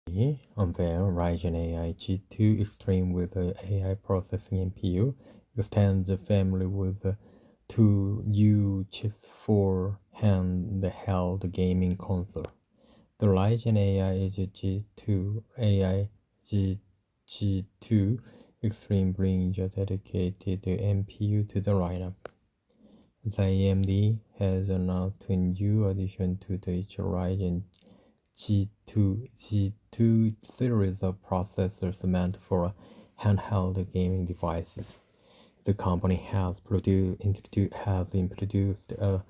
unveil Ryzen AI G2 Extreme with a AI processing NPU, extends the family with two new chips for handheld gaming console. The Ryzen AI G2 AI G2 Extreme brings a dedicated NPU to the lineup. The AMD has announced a new addition to the Ryzen G2 series of processors meant for handheld gaming devices. The company has introduced a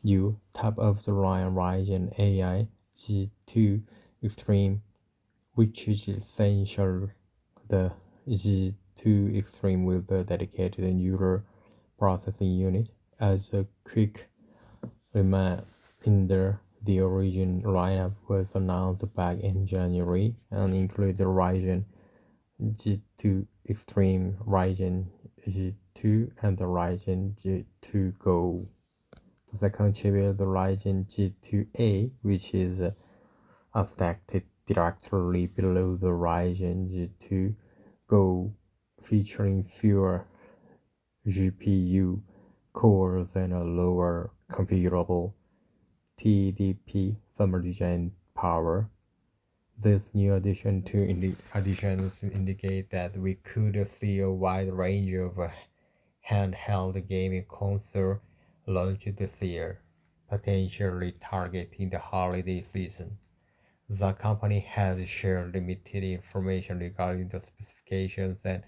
new top-of-the-line Ryzen AI G2 Extreme, which is essential. The G2 Extreme with a dedicated neural processing unit. As a quick reminder, the original lineup was announced back in January and included Ryzen G2 Extreme, Ryzen G2, and the Ryzen G2 Go. The second chip is the Ryzen G2A, which is stacked directly below the Ryzen G2 Go, featuring fewer GPU cores and a lower configurable TDP thermal design power. This new additions indicate that we could see a wide range of handheld gaming console launched this year, potentially targeting the holiday season. The company has shared limited information regarding the specifications and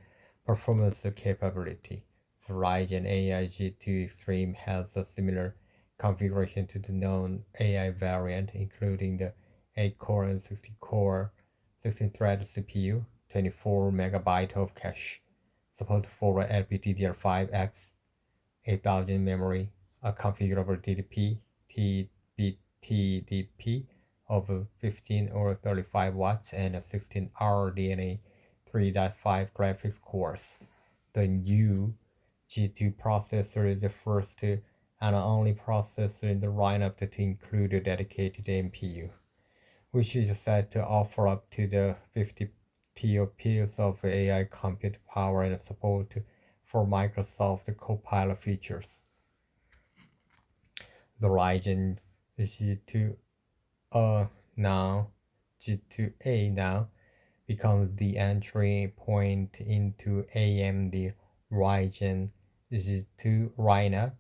performance capability. The Ryzen AI G2 Extreme has a similar configuration to the known AI variant, including the 8-core and 60-core 16-thread CPU, 24 MB of cache, support for LPDDR5X, 8000 memory, a configurable TDP of 15 or 35 watts, and a 16 RDNA 3.5 graphics cores. The new G2 processor is the first and only processor in the lineup to include a dedicated NPU, which is set to offer up to the 50 TOPS of AI compute power and support for Microsoft Copilot features. The Ryzen G2 G2A now becomes the entry point into AMD Ryzen G2 lineup,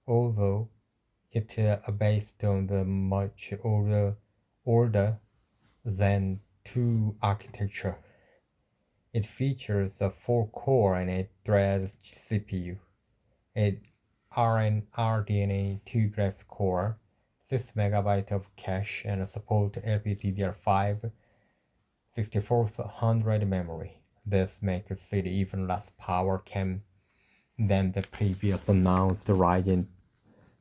although it is based on the much older Zen 2 architecture. It features a 4-core and 8-thread CPU, a RDNA 2 graphics core, 6 MB of cache, and support LPDDR5 6400 memory. This makes it even less power than the previous announced Ryzen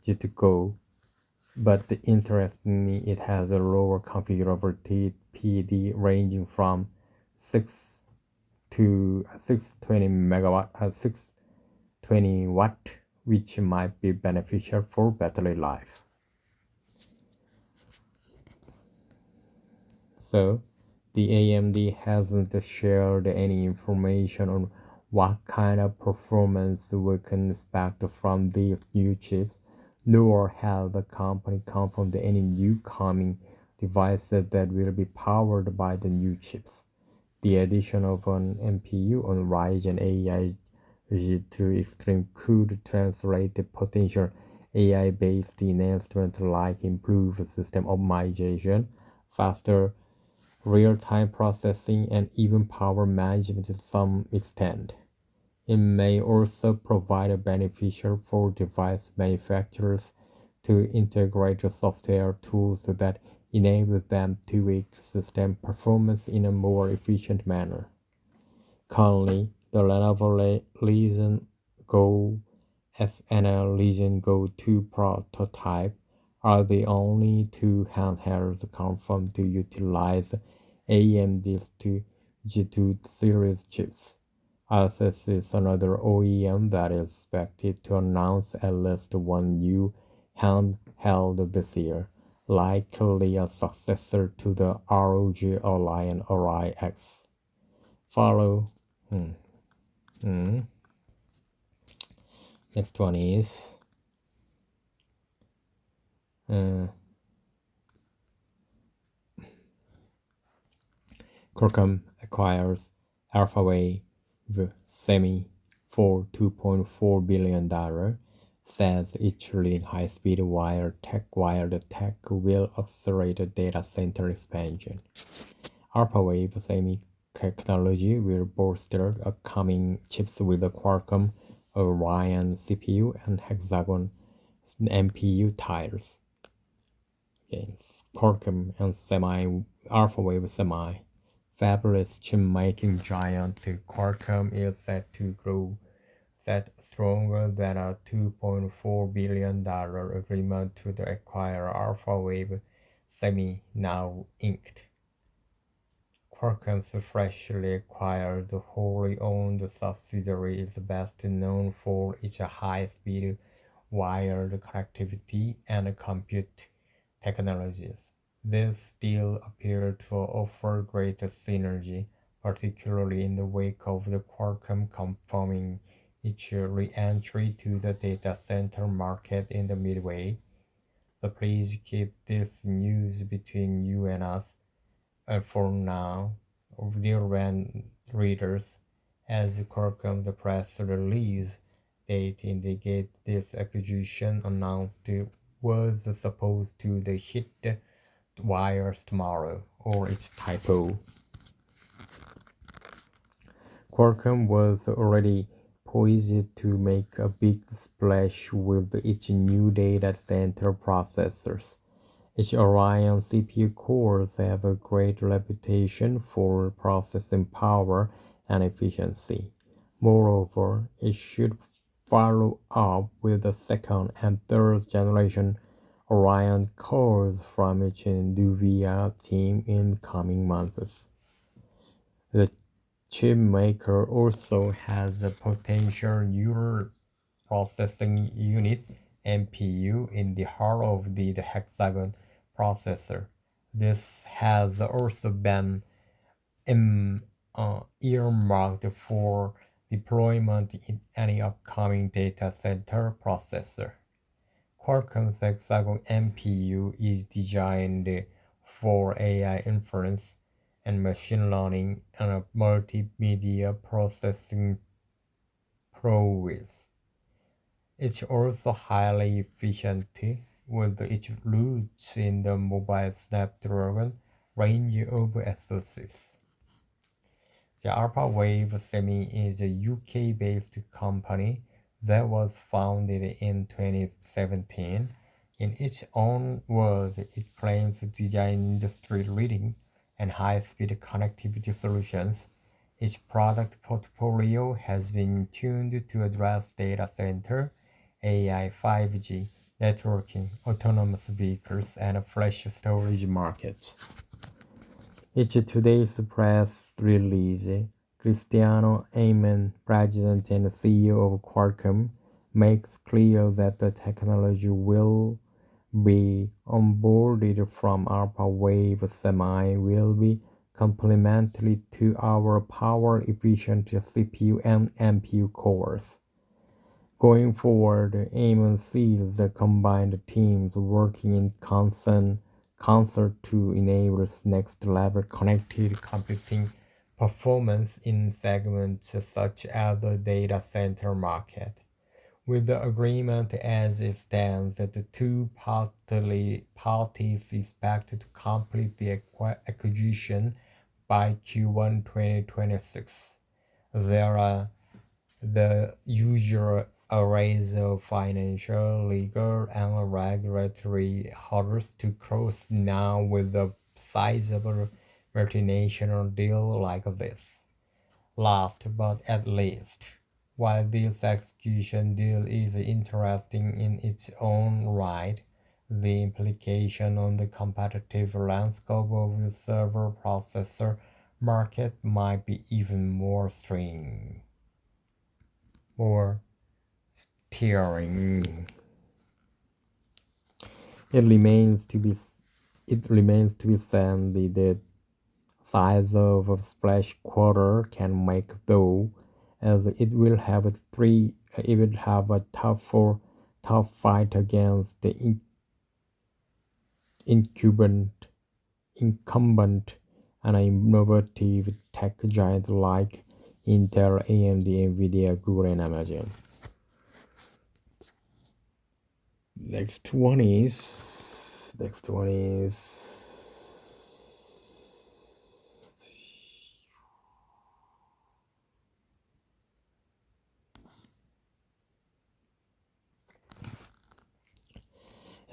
G2 Go, but interestingly, it has a lower configurable TPD ranging from 6 to 620 watt, which might be beneficial for battery life. So, the AMD hasn't shared any information on what kind of performance we can expect from these new chips, nor has the company confirmed any new coming devices that will be powered by the new chips. The addition of an NPU on Ryzen AI G2 Extreme could translate the potential AI-based enhancements like improved system optimization, faster real-time processing, and even power management to some extent. It may also provide a beneficial for device manufacturers to integrate software tools that enable them to tweak system performance in a more efficient manner. Currently, the Lenovo Legion Go S and Legion Go 2 prototype are the only two handhelds confirmed to utilize AMD's G2 series chips. Asus is another OEM that is expected to announce at least one new handheld this year, likely a successor to the ROG Ally and Ally X. Follow. Next one is Qualcomm acquires Alphawave Semi for $2.4 billion, says its leading high-speed wired tech will accelerate data center expansion. Alphawave Semi technology will bolster upcoming chips with the Qualcomm Oryon CPU and Hexagon NPU titles. Okay, Qualcomm and Alphawave Semi. Fabulous chip-making giant Qualcomm is set to grow stronger than a $2.4 billion agreement to acquire Alphawave Semi now inked. Qualcomm's freshly acquired wholly owned subsidiary is best known for its high-speed wired connectivity and compute technologies. These deals appear to offer greater synergy, particularly in the wake of the Qualcomm confirming its re-entry to the data center market in the Midway. So please keep this news between you and us for now, dear readers, as Qualcomm the press release date indicate this acquisition announced was supposed to hit the wires tomorrow, or it's typo. Qualcomm was already poised to make a big splash with its new data center processors. Its Oryon CPU cores have a great reputation for processing power and efficiency. Moreover, it should follow up with the second and third generation Oryon cores from its NVIDIA team in coming months. The chip maker also has a potential neural processing unit (NPU) in the heart of the Hexagon processor. This has also been earmarked for deployment in any upcoming data center processor. Qualcomm's Hexagon NPU is designed for AI inference and machine learning and multimedia processing prowess. It's also highly efficient with its roots in the mobile Snapdragon range of SoCs. The Alphawave Semi is a UK-based company that was founded in 2017. In its own words, it claims to design industry-leading and high-speed connectivity solutions. Its product portfolio has been tuned to address data center, AI, 5G, networking, autonomous vehicles, and flash storage markets. In today's press release, Cristiano Amon, president and CEO of Qualcomm, makes clear that the technology will be onboarded from Alphawave Semi will be complementary to our power-efficient CPU and NPU cores. Going forward, Amon sees the combined teams working in concert to enable next-level connected computing performance in segments such as the data center market. With the agreement as it stands, the two parties expect to complete the acquisition by Q1 2026. There are the usual arrays of financial, legal, and regulatory hurdles to cross now with a sizable multinational deal like this. Last but at least, while this execution deal is interesting in its own right, the implication on the competitive landscape of the server processor market might be even more steering. It remains to be it remains to be seen the size of a splash quarter can make though, as it will have a tough fight against the incumbent and innovative tech giants like Intel, AMD, Nvidia, Google, and Amazon. Next one is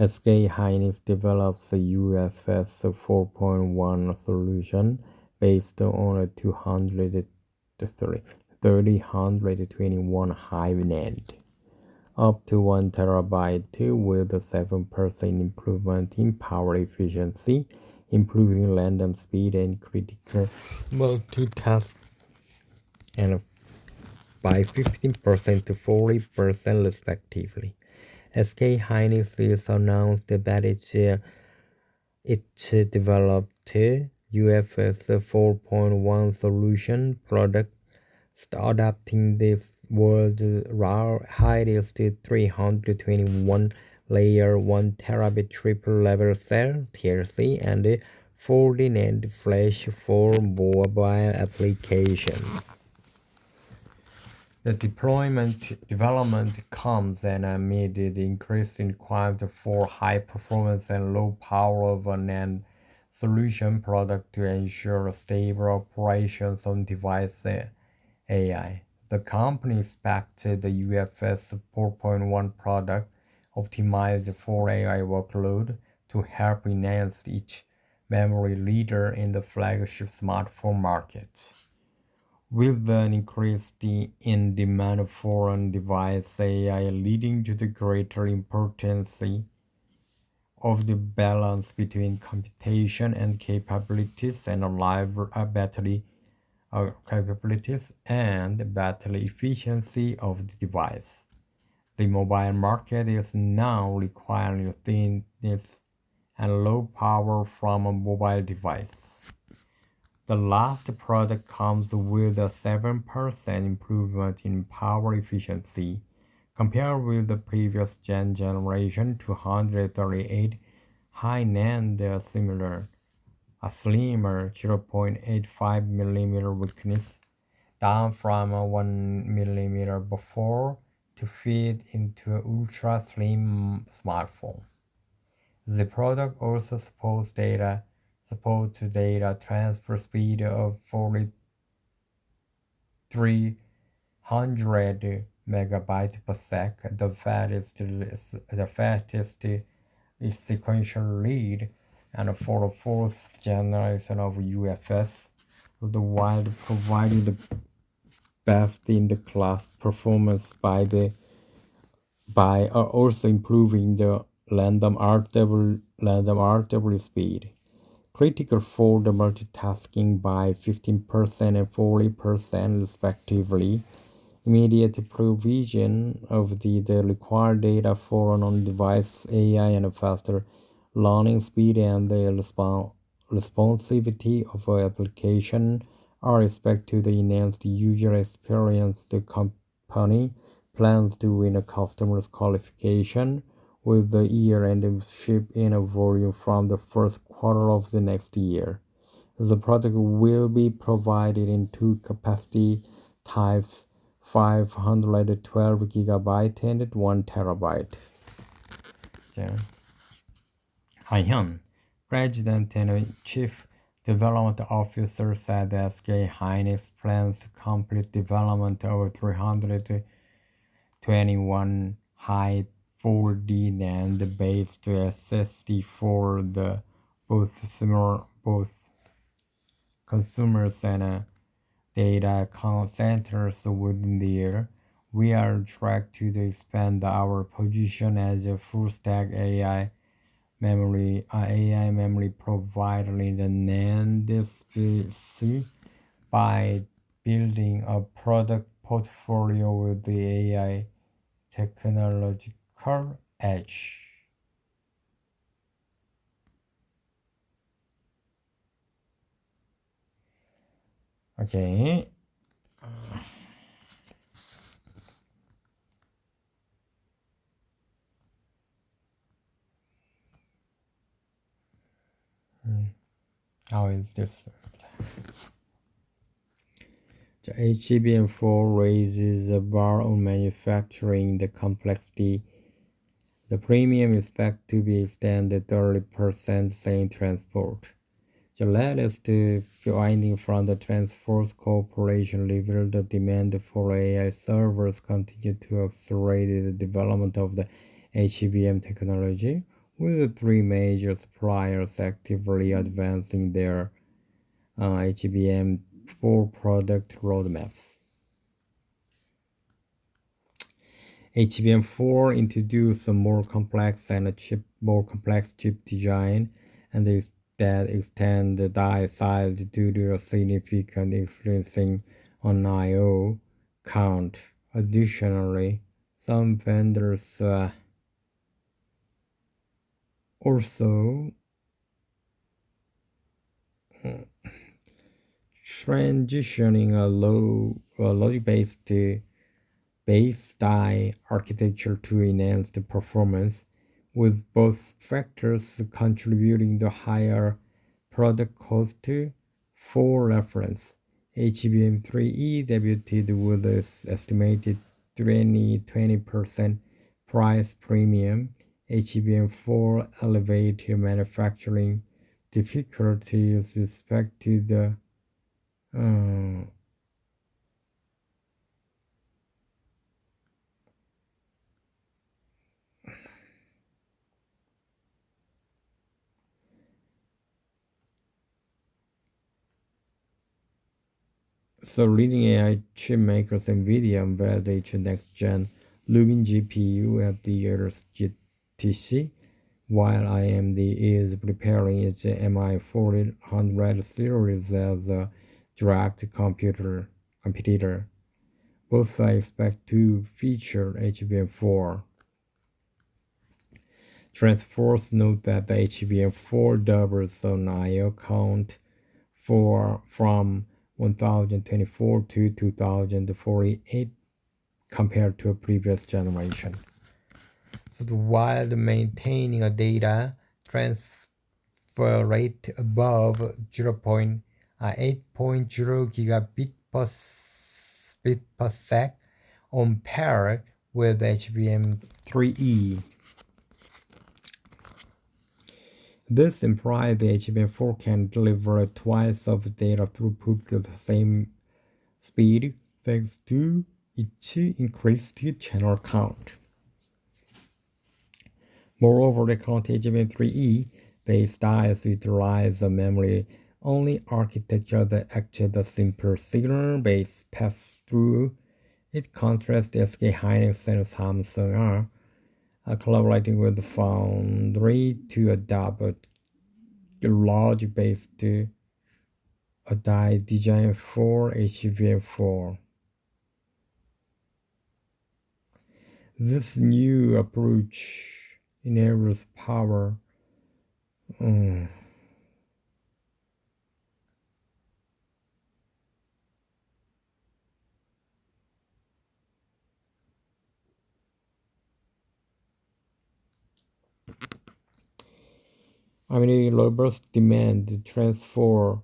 SK Hynix develops a UFS 4.1 solution based on a 3021 Hive NAND, up to 1 terabyte with a 7% improvement in power efficiency, improving random speed and critical multitask, and by 15% to 40% respectively. SK Hynix has announced that it developed UFS 4.1 solution product adapting this world's highest 321 layer 1 terabit triple level cell TLC and 40 NAND flash for mobile applications. The development comes amid the increasing requirement for high performance and low power of a NAND solution product to ensure stable operations on device AI. The company expects the UFS 4.1 product optimized for AI workload to help enhance each memory leader in the flagship smartphone market. With an increase in demand for on-device AI leading to the greater importance of the balance between computation and capabilities and battery capabilities and battery efficiency of the device. The mobile market is now requiring thinness and low power from a mobile device. The last product comes with a 7% improvement in power efficiency compared with the previous generation 238 high NAND a slimmer 0.85 millimeter weakness, down from 1 millimeter before, to fit into an ultra slim smartphone. The product also supports data transfer speed of 4300 megabytes per second, the fastest sequential read, and for the fourth generation of UFS, while providing the best in the class performance by also improving the random RW speed, critical for the multitasking by 15% and 40% respectively. Immediate provision of the required data for an on-device AI and faster learning speed and the responsivity of an application are expected to enhance the user experience. The company plans to win a customer's qualification with the year-end ship in a volume from the first quarter of the next year. The product will be provided in two capacity types, 512 gigabyte and 1 terabyte. Haihyun, President and Chief Development Officer, said SK Hynix plans to complete development of 321 high 4D NAND-based SSD for both consumers and data centers within the year. We are on track to expand our position as a full-stack AI memory provider in the NAND space by building a product portfolio with the AI technological edge. Okay. How is this? The HBM4 raises the bar on manufacturing the complexity. The premium is expected to be extended 30% in transport. The latest finding from the TransForce Corporation revealed the demand for AI servers continue to accelerate the development of the HBM technology, with the three major suppliers actively advancing their HBM4 product roadmaps. HBM4 introduced a more complex chip design and that extend the die size due to a significant increasing on I/O count. Additionally, some vendors also transitioning a logic-based base die architecture to enhance the performance, with both factors contributing to higher product cost. For reference, HBM3E debuted with an estimated 20% price premium. HBM4 elevated manufacturing difficulties with respect to the So leading AI chip makers NVIDIA unveiled its next-gen Rubin GPU at the year's GTC, while AMD is preparing its MI400 series as a direct competitor. Both are expected to feature HBM4. TransForce note that the HBM4 doubles on I/O count from 1024 to 2048 compared to a previous generation. So while maintaining a data transfer rate above 8.0 gigabit per sec on par with HBM3E. This implies the HBM4 can deliver twice of data throughput at the same speed thanks to its increased channel count. Moreover, the current HBM3E based dies utilize a memory-only architecture that actuates a simple signal-based pass-through. It contrasts SK Hynix and Samsung are collaborating with the foundry to adopt a logic-based die design for HBM4. This new approach enables power robust demand transfer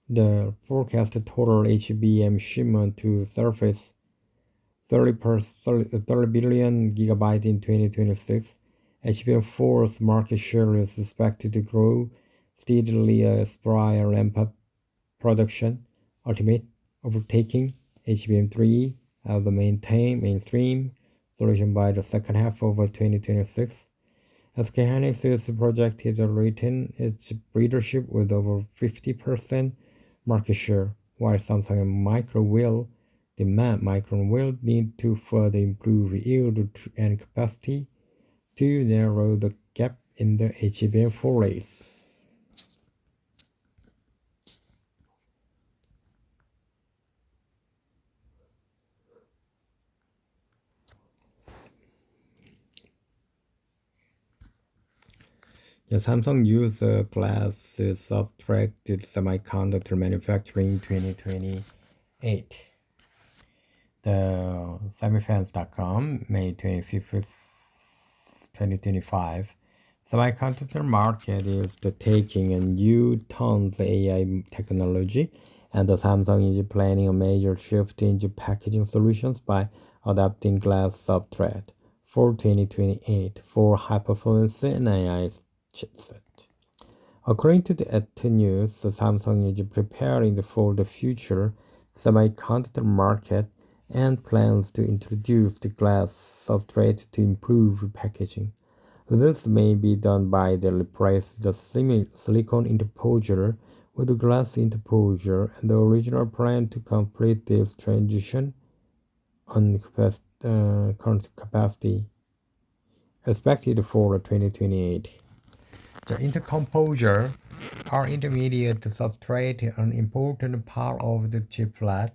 the forecasted total HBM shipment to surface 30 billion gigabytes in 2026. HBM4's market share is expected to grow steadily as Spire ramp up production, overtaking HBM3 as the mainstream solution by the second half of 2026. SK Hynix is projected to retain its leadership with over 50% market share, while Samsung and Micron will need to further improve yield and capacity to narrow the gap in the HBM4 race. The Samsung used glass substrate to semiconductor manufacturing in 2028. The Semifans.com, May 25th, 2025. Semiconductor market is taking a new tons AI technology, and the Samsung is planning a major shift into packaging solutions by adopting glass substrate for 2028 for high performance and AI chipset. According to the ET News, Samsung is preparing for the future semiconductor market and plans to introduce the glass substrate to improve packaging. This may be done by the replace the silicon interposer with a glass interposer, and the original plan to complete this transition on current capacity expected for 2028. The intercomposer are intermediate substrate, an important part of the chipset.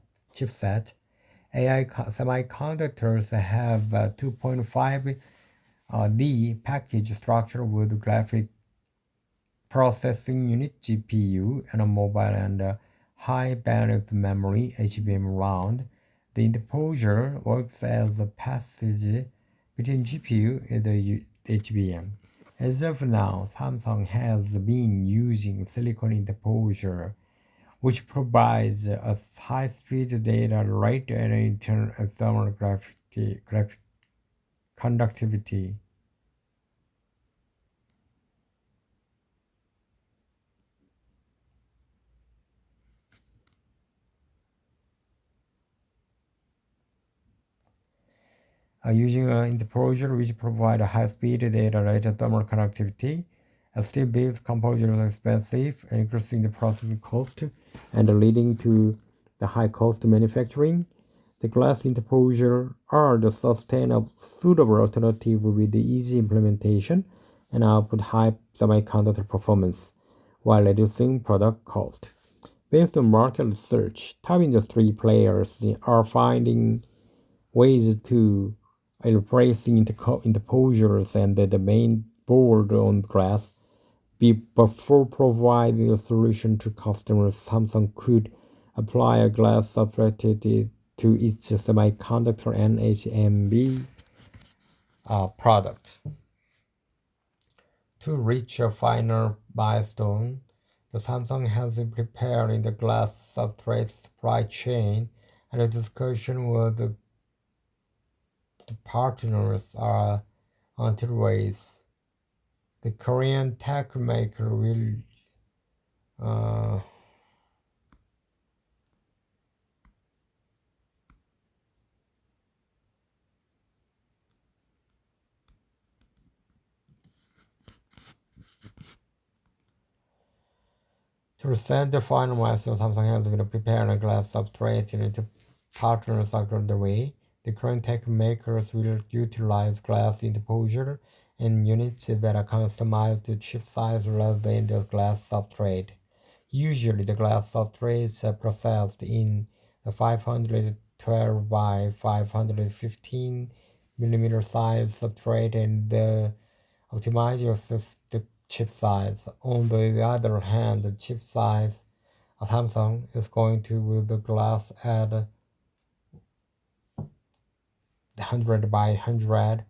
AI semiconductors have 2.5D package structure with graphic processing unit GPU and a mobile and high bandwidth memory HBM round. The interposer works as a passage between GPU and the HBM. As of now, Samsung has been using silicon interposer, which provides a high-speed data rate and internal thermal graphic conductivity. Using an interposer which provides high-speed data rate and thermal conductivity. Still, these composers are expensive, increasing the processing cost and leading to the high cost manufacturing. The glass interposer are the suitable alternative with the easy implementation and output high semiconductor performance while reducing product cost. Based on market research, top industry players are finding ways to replace interposers and the main board on glass. Before providing a solution to customers, Samsung could apply a glass substrate to its semiconductor and HMB product. To reach a final milestone, the Samsung has been preparing the glass substrate supply chain, and a discussion with the partners are underway. The Korean tech maker will to set the final milestone. Samsung has been preparing a glass substrate and its partners are underway. The current tech makers will utilize glass interposer and units that are customized to chip size rather than the glass substrate. Usually, the glass substrates are processed in the 512 by 515 millimeter size substrate, and the optimizes the chip size. On the other hand, the chip size of Samsung is going to with the glass at 100 by 100.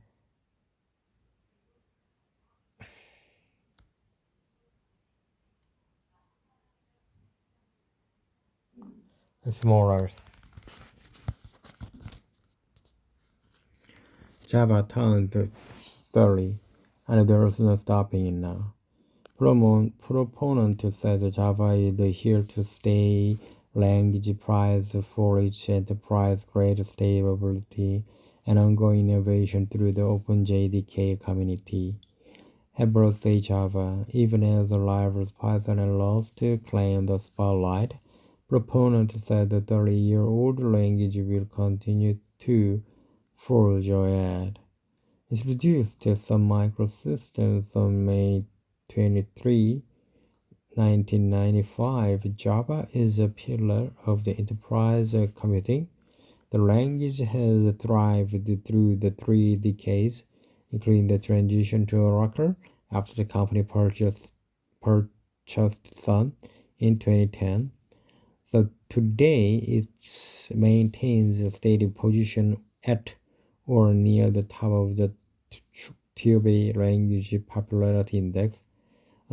Smaller. Java turned 30, and there's no stopping it now. Proponent said Java is here to stay. Language prize for each enterprise, great stability, and ongoing innovation through the OpenJDK community. Happy birthday, Java! Even as the rivals Python and Rust claim the spotlight, proponent said the 30-year-old language will continue to forge ahead. Introduced to some microsystems on May 23, 1995, Java is a pillar of the enterprise computing. The language has thrived through the 3 decades, including the transition to Oracle after the company purchased Sun in 2010. So today it maintains a steady position at or near the top of the TOB language popularity index.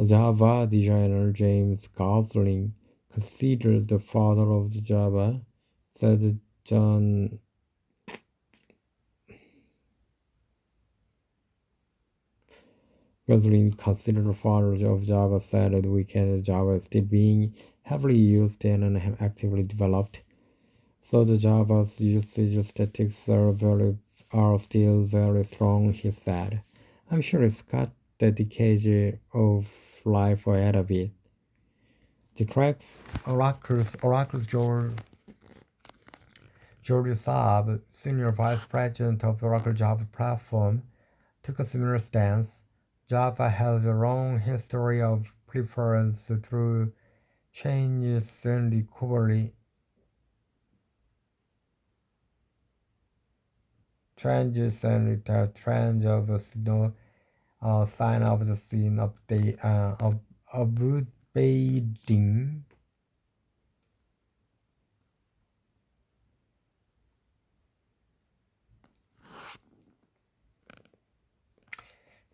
Java designer James Gosling, considered the father of Java, said John Gosling, considered the father of Java, said that weekend Java is still being heavily used and actively developed. So the Java's usage statistics are still very strong, he said. I'm sure it's got the decade of life ahead of it. The cracks Oracle's George Saab, Senior Vice President of the Oracle Java Platform, took a similar stance. Java has a long history of preference through changes and recovery. Changes and trends of a sign of the scene update of updating.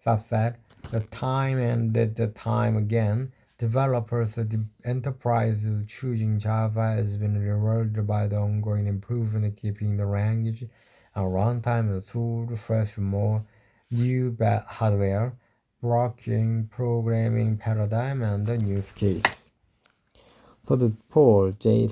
Subset, the time and the time again. Developers, the enterprises choosing Java has been rewarded by the ongoing improvement, keeping the language and runtime and tool fresh, more new hardware, blocking programming paradigm, and the use case. So the Paul J.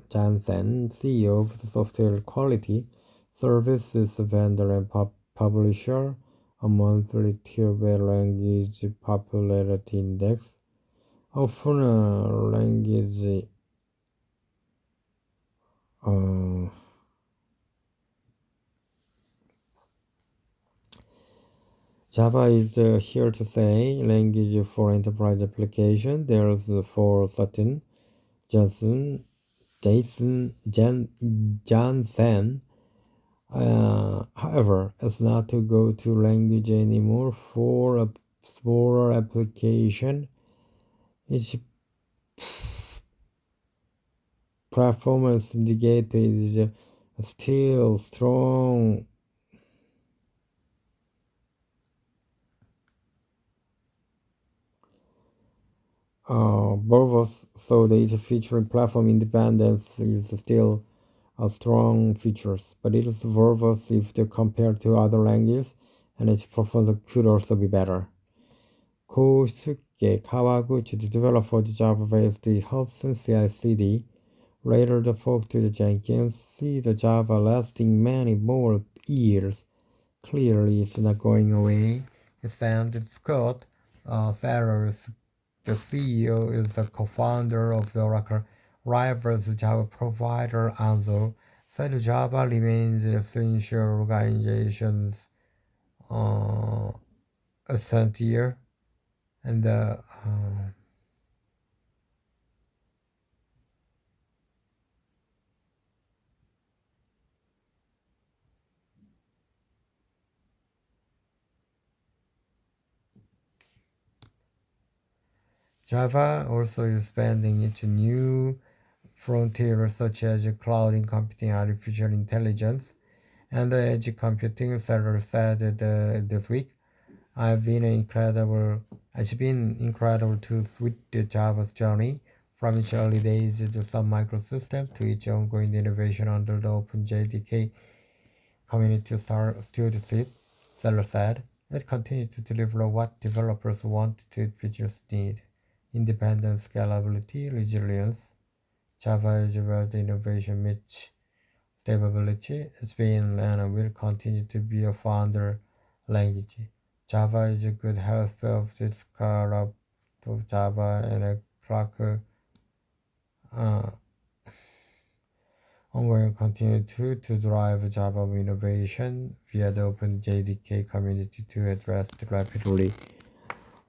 Jansen, CEO of the Software Quality Services vendor and publisher, a monthly TOEFL language popularity index, often a language Java is here to say language for enterprise application. There's for certain Johnson Jansen. However, it's not to go to language anymore for a smaller application. Its performance indicator is still strong. Verbose, so the featuring platform independence is still a strong features, but it is verbose if they compared to other languages, and its performance could also be better. Kosuke Kawaguchi, the developer of the Java-based Hudson CI/CD, later the fork to the Jenkins, see the Java lasting many more years. Clearly, it's not going away. It's ended Scott Sellers, the CEO, is the co-founder of the Oracle Rivals Java provider Anzo, said Java remains essential organization's essential and Java also is expanding into new frontiers such as cloud computing, artificial intelligence, and edge computing. Seller said this week, It's been incredible to witness Java's journey from its early days to some microsystems to its ongoing innovation under the OpenJDK community stewardship. Seller said, it continues to deliver what developers want to features need: independence, scalability, resilience. Java is where the innovation meets stability. It's been and will continue to be a founder language. Java is a good health of the scale of Java and a clock ongoing continue to drive Java innovation via the Open JDK community to address rapidly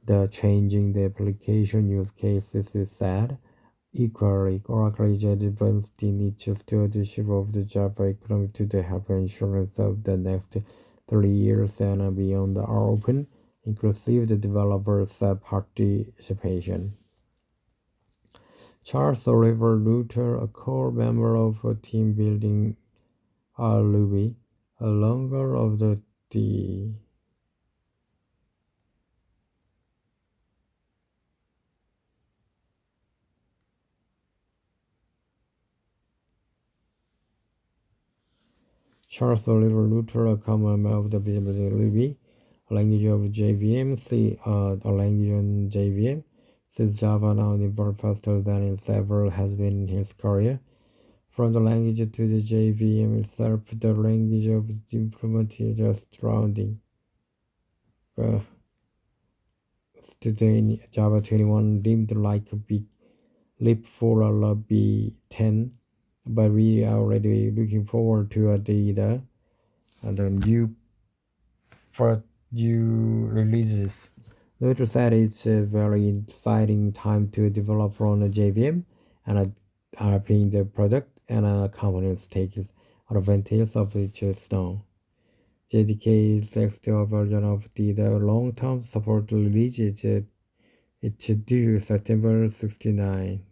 the changing the application use cases, is said. Equally, Oracle is advanced in its stewardship of the Java economy to the help insurance of the next 3 years and beyond are open, inclusive the developers' participation. Charles Oliver Luther, a core member of a team building Ruby, a longer of the Charles Oliver Luther, a common member of the Ruby, a language of JVM, a language on JVM, since Java now evolved faster than it ever has been in his career. From the language to the JVM itself, the language of the improvement is just rounding. Today, Java 21 seemed like a big leap for a B10, but we are already looking forward to the new releases. Notice that it's a very exciting time to develop on a JVM and RPing the product, and companies take advantage of each now. JDK is the extra version of the long-term support release. It's due September 69.